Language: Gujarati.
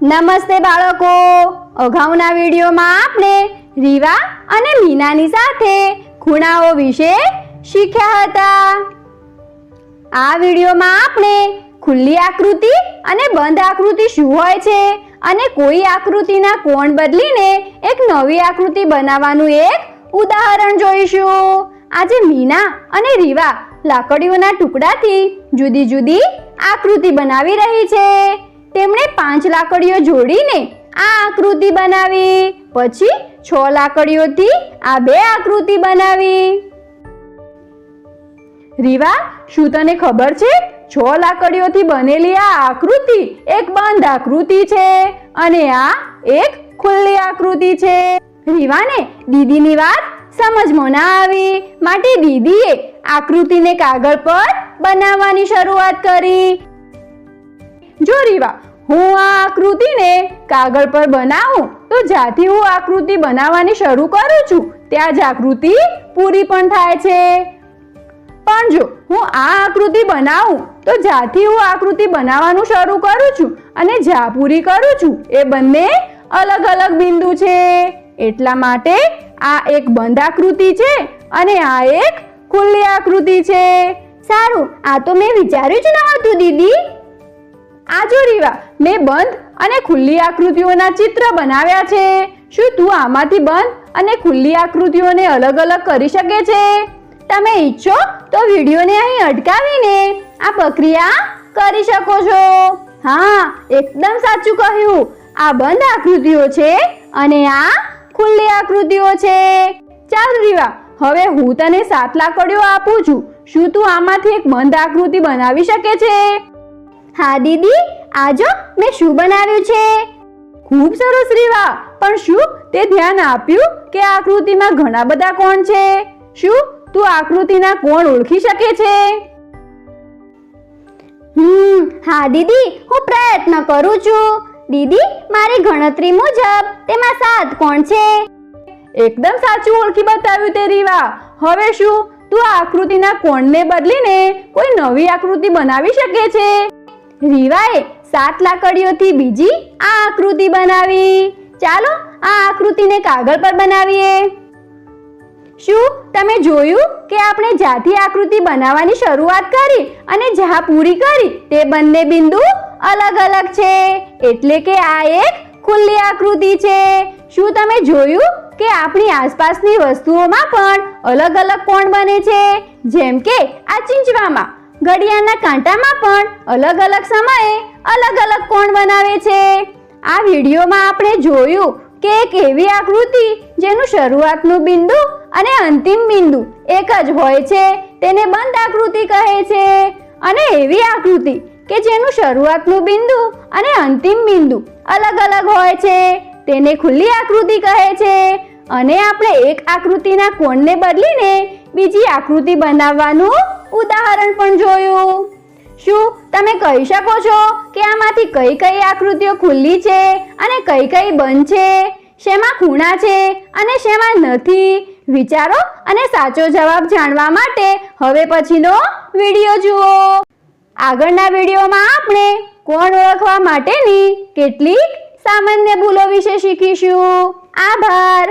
નમસ્તે બાળકો, અગાઉના વિડીયોમાં આપણે રીવા અને મીનાની સાથે ખૂણાઓ વિશે શીખ્યા હતા। આ વિડીયોમાં આપણે ખુલ્લી આકૃતિ અને બંધ આકૃતિ શું હોય છે અને કોઈ આકૃતિના કોણ બદલીને એક નવી આકૃતિ બનાવવાનું એક ઉદાહરણ જોઈશું। આજે મીના અને રીવા લાકડીઓના ટુકડાથી જુદી જુદી આકૃતિ બનાવી રહી છે। તેમણે 5 લાકડીઓ જોડીને આ આકૃતિ બનાવી, પછી 6 લાકડીઓથી આ 2 આકૃતિ બનાવી। રીવા, શું તને ખબર છે 6 લાકડીઓથી બનેલી આ આકૃતિ એક બંધ આકૃતિ છે અને આ એક ખુલ્લી આકૃતિ છે। રીવાને દીદીની વાત સમજમાં ના આવી, માટે દીદીએ આકૃતિને કાગળ પર બનાવવાની શરૂઆત કરી। જો રીવા, હું આ આકૃતિને કાગળ પર બનાવું તો જ્યાંથી હું આકૃતિ બનાવવાની શરૂ કરું છું ત્યાં જ આકૃતિ પૂરી પણ થાય છે। પણ જો હું આ આકૃતિ બનાવું તો જ્યાંથી હું આકૃતિ બનાવવાનું શરૂ કરું છું અને જ્યાં પૂરી કરું છું એ બંને અલગ અલગ બિંદુ છે। એટલા માટે આ એક બંધ આકૃતિ છે અને આ એક ખુલ્લી આકૃતિ છે। સારું, આ તો મેં વિચાર્યું જ ન હતું દીદી। આ જો રીવા, મેં બંધ અને ખુલ્લી આકૃતિઓના ચિત્ર બનાવ્યા છે। શું તું આમાંથી બંધ અને ખુલ્લી આકૃતિઓને અલગ અલગ કરી શકે છે? તમે ઈચ્છો તો વિડીયોને અહીં અટકાવીને આ પ્રક્રિયા કરી શકો છો। હા, એકદમ સાચું કહ્યું। આ બંધ આકૃતિઓ છે અને આ ખુલ્લી આકૃતિઓ છે। ચાલ રીવા, હવે હું તને 7 લાકડીઓ આપું છું। શું તું આમાંથી એક બંધ આકૃતિ બનાવી શકે છે? હા દીદી, આજો મેં શું બનાવ્યું છે। ખૂબ સરસ રીવા, પણ શું તે ધ્યાન આપ્યું કે આકૃતિમાં ઘણા બધા કોણ છે? શું તું આકૃતિના કોણ ઓળખી શકે છે? હા દીદી, હું પ્રયત્ન કરું છું। દીદી, મારી ગણતરી મુજબ તેમાં 7 કોણ છે। એકદમ સાચું ઓળખી બતાવ્યું તે રીવા। હવે શું તું આ આકૃતિના કોણને બદલીને કોઈ નવી આકૃતિ બનાવી શકે છે? રીવાએ 7 લાકડીઓથી બીજી આ આકૃતિ બનાવી। ચાલો આ આકૃતિને કાગળ પર બનાવીએ। શું તમે જોયું કે આપણે જ્યાંથી આકૃતિ બનાવવાની શરૂઆત કરી અને જ્યાં પૂરી કરી તે બંને બિંદુ અલગ અલગ છે, એટલે કે આ એક ખુલ્લી આકૃતિ છે। શું તમે જોયું કે આપણી આસપાસની વસ્તુઓમાં પણ અલગ અલગ કોણ બને છે? જેમ કે આ ચીંચવામાં, ઘડિયાળના કાંટામાં પણ અલગ અલગ સમયે અલગ અલગ કોણ બનાવે છે। આ વિડીયોમાં આપણે જોયું કે એક એવી આકૃતિ જેનું શરૂઆતનું બિંદુ અને અંતિમ બિંદુ એક જ હોય છે તેને બંધ આકૃતિ કહે છે, અને એવી આકૃતિ કે જેનું શરૂઆતનું બિંદુ અને અંતિમ બિંદુ અલગ અલગ હોય છે તેને ખુલ્લી આકૃતિ કહે છે। અને આપણે એક આકૃતિના કોણને બદલીને બીજી આકૃતિ બનાવવાનું ઉદાહરણ પણ જોયું। શું તમે કહી શકો છો કે આમાંથી કઈ કઈ આકૃતિઓ ખુલ્લી છે અને કઈ કઈ બંધ છે? શેમાં ખૂણા છે અને શેમાં નથી? વિચારો અને સાચો જવાબ જાણવા માટે હવે પછીનો વિડીયો જુઓ। આગળના વિડીયોમાં આપણે કોણ ઓળખવા માટેની કેટલીક સામાન્ય ભૂલો વિશે શીખીશું। આભાર।